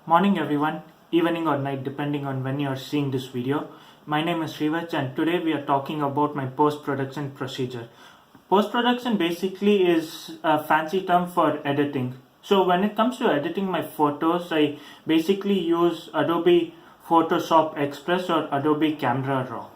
Morning everyone, evening or night depending on when you are seeing this video. My name is Srivach and today we are talking about my post-production procedure. Post-production basically is a fancy term for editing. So when it comes to editing my photos, I basically use Adobe Photoshop Express or Adobe Camera Raw.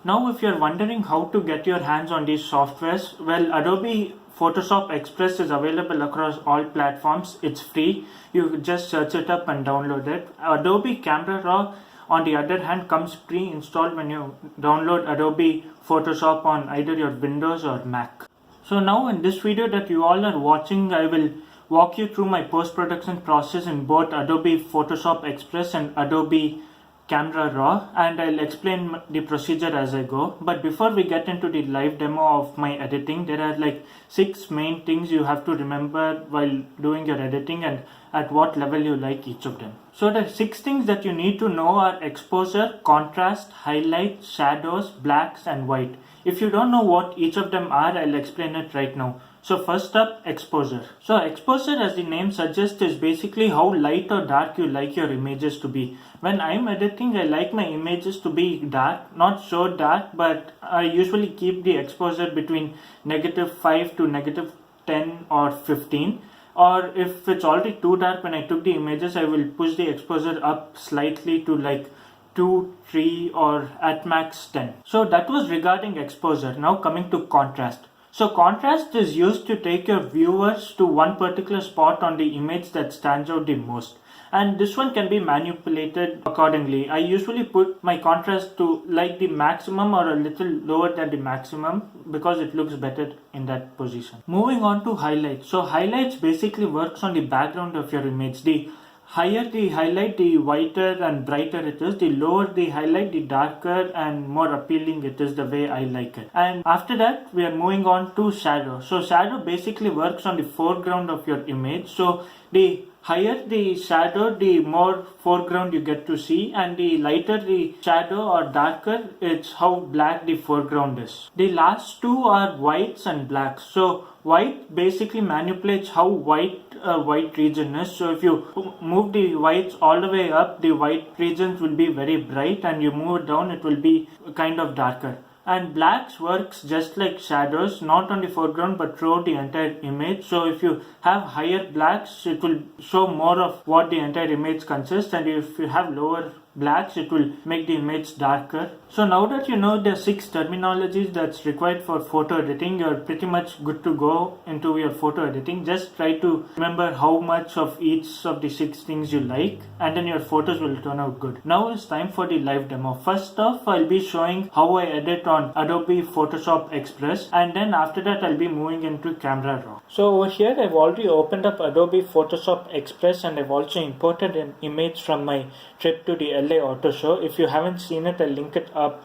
Now, if you're wondering how to get your hands on these softwares, well, Adobe Photoshop Express is available across all platforms. It's free. You just search it up and download it. Adobe Camera Raw, on the other hand, comes pre-installed when you download Adobe Photoshop on either your Windows or Mac. So now in this video that you all are watching, I will walk you through my post-production process in both Adobe Photoshop Express and Adobe Camera Raw, and I'll explain the procedure as I go. But before we get into the live demo of my editing, there are like 6 main things you have to remember while doing your editing and at what level you like each of them. So the 6 things that you need to know are exposure, contrast, highlight, shadows, blacks and white. If you don't know what each of them are, I'll explain it right now. So first up, exposure. So exposure, as the name suggests, is basically how light or dark you like your images to be. When I'm editing, I like my images to be dark, not so dark, but I usually keep the exposure between -5 to -10 or 15. Or if it's already too dark when I took the images, I will push the exposure up slightly to like 2, 3 or at max 10. So that was regarding exposure. Now coming to contrast. So contrast is used to take your viewers to one particular spot on the image that stands out the most. And this one can be manipulated accordingly. I usually put my contrast to like the maximum or a little lower than the maximum because it looks better in that position. Moving on to highlights. So highlights basically works on the background of your image. The higher the highlight, the whiter and brighter it is. The lower the highlight, the darker and more appealing it is, the way I like it. And after that, we are moving on to shadow. So shadow basically works on the foreground of your image. So the higher the shadow, the more foreground you get to see, and the lighter the shadow or darker, it's how black the foreground is. The last two are whites and blacks. So white basically manipulates how white a white region is. So if you move the whites all the way up, the white regions will be very bright, and you move it down, it will be kind of darker. And blacks works just like shadows, not on the foreground but throughout the entire image. So if you have higher blacks, it will show more of what the entire image consists, and if you have lower blacks, it will make the image darker. So now that you know the 6 terminologies that's required for photo editing, you're pretty much good to go into your photo editing. Just try to remember how much of each of the 6 things you like, and then your photos will turn out good. Now it's time for the live demo. First off, I'll be showing how I edit on Adobe Photoshop Express, and then after that I'll be moving into Camera Raw. So over here I've already opened up Adobe Photoshop Express, and I've also imported an image from my trip to the LA Auto Show. If you haven't seen it, I'll link it up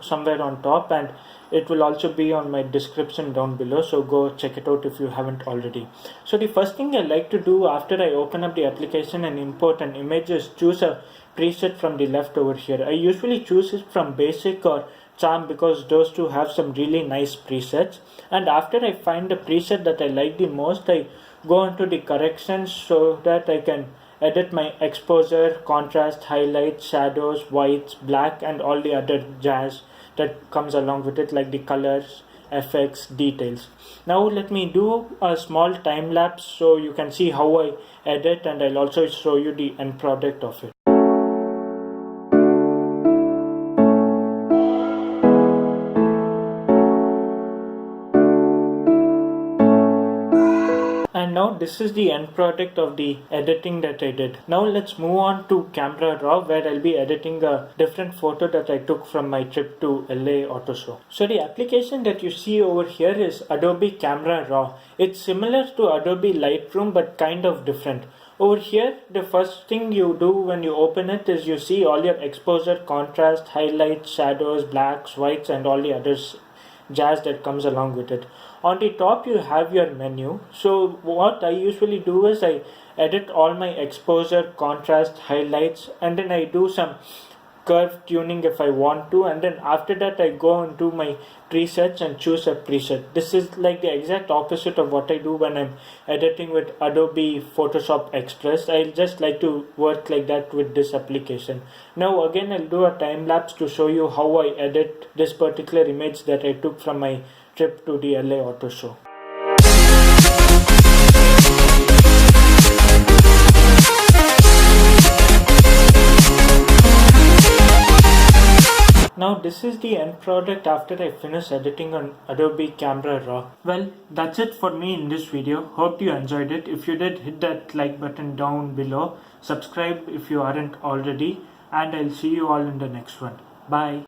somewhere on top, and it will also be on my description down below, so go check it out if you haven't already. So the first thing I like to do after I open up the application and import an image is choose a preset from the left over here. I usually choose it from Basic or Charm because those two have some really nice presets. And after I find the preset that I like the most, I go into the corrections so that I can edit my exposure, contrast, highlights, shadows, whites, black and all the other jazz that comes along with it, like the colors, effects, details. Now let me do a small time lapse so you can see how I edit, and I'll also show you the end product of it. And now this is the end product of the editing that I did. Now let's move on to Camera Raw, where I'll be editing a different photo that I took from my trip to LA Auto Show. So the application that you see over here is Adobe Camera Raw. It's similar to Adobe Lightroom but kind of different. Over here, the first thing you do when you open it is you see all your exposure, contrast, highlights, shadows, blacks, whites and all the others jazz that comes along with it. On the top you have your menu. So what I usually do is I edit all my exposure, contrast, highlights, and then I do some curve tuning if I want to, and then after that I go into my presets and choose a preset. This is like the exact opposite of what I do when I'm editing with Adobe Photoshop Express. I just like to work like that with this application. Now again I'll do a time lapse to show you how I edit this particular image that I took from my trip to the LA Auto Show. Now this is the end product after I finish editing on Adobe Camera Raw. Well, that's it for me in this video. Hope you enjoyed it. If you did, hit that like button down below. Subscribe if you aren't already. And I'll see you all in the next one. Bye.